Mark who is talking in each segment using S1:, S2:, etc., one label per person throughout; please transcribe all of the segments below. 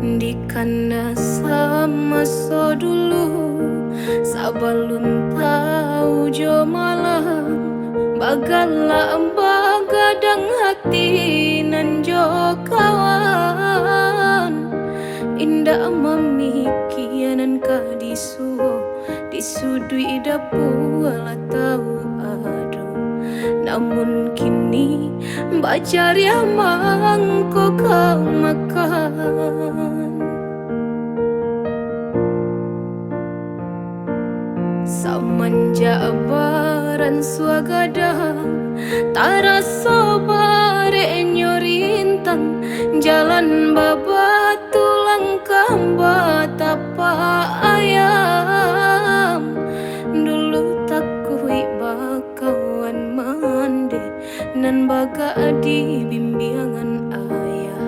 S1: Di kana sama so dulu sabalun tahu jo malam bagala bagadang hati nan jo kawan indah mamikianan ka disudui dapu ala tahu ado namun kini bacar ya mangko kau makan samanja abaran suagadang taraso bare nyorintan jalan babatu langkah batapa ayam dulu takui bakawan mande nan baga di bimbingan ayah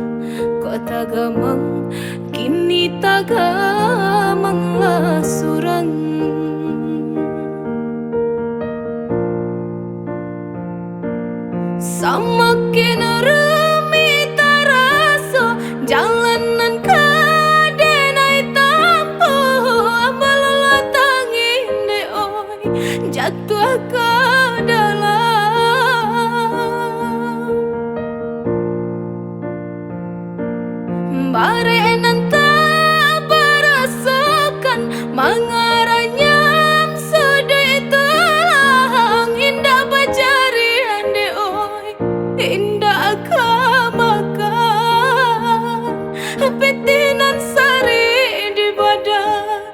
S1: kok tagamang kini tagamang lah surang samakin remi taraso jalanan kadenai tampu abalala tangin de oi jatuh ke dalam bare nanta berasakan mangaranyam sedih telang indah bajarian de oi indah kamakan petinan sari di badan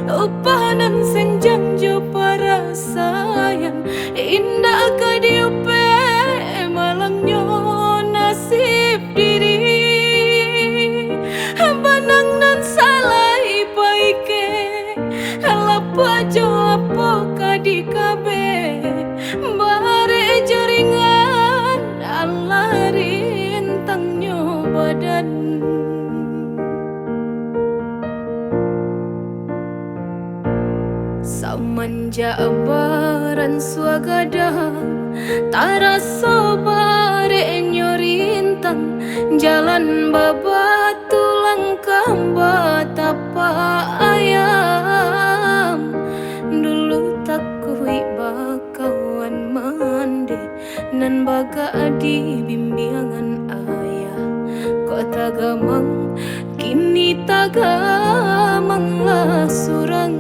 S1: upanan senjang jo para sayang indah ka diupe malangnya nasib diri banang nan salai paike lapa jo apo ka di kabe bare jaringan alarin tangnya badan samanja abaran suagadang taraso bare nyorintan jalan babatu langkah batapa ayam dulu takui bakawan mande nan baga di bimbingan ayah kok tagamang kini tagamang lah surang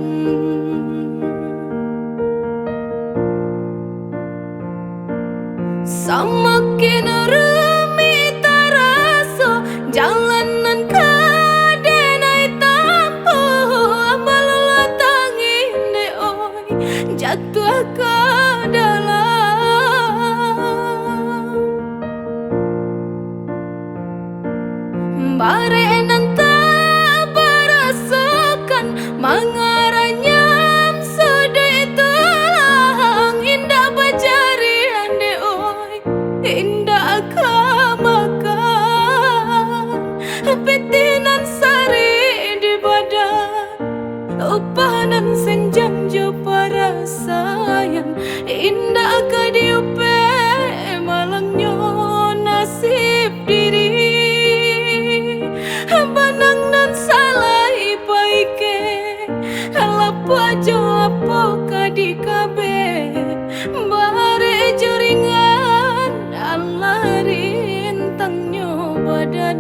S1: samakin remi taraso jalanan kadenai tampu abalala tangin de oi jatuh ke dalam bare nanta berasakan mangaranyam sedih telang indah bajarian de oi indah kamakan petinan sari di badan upanan senjang jo para sayang indah ka diupe malangnya nasib diri banang nan salai paike lapa jo apo ka di kabe bare jaringan alarin tangnya badan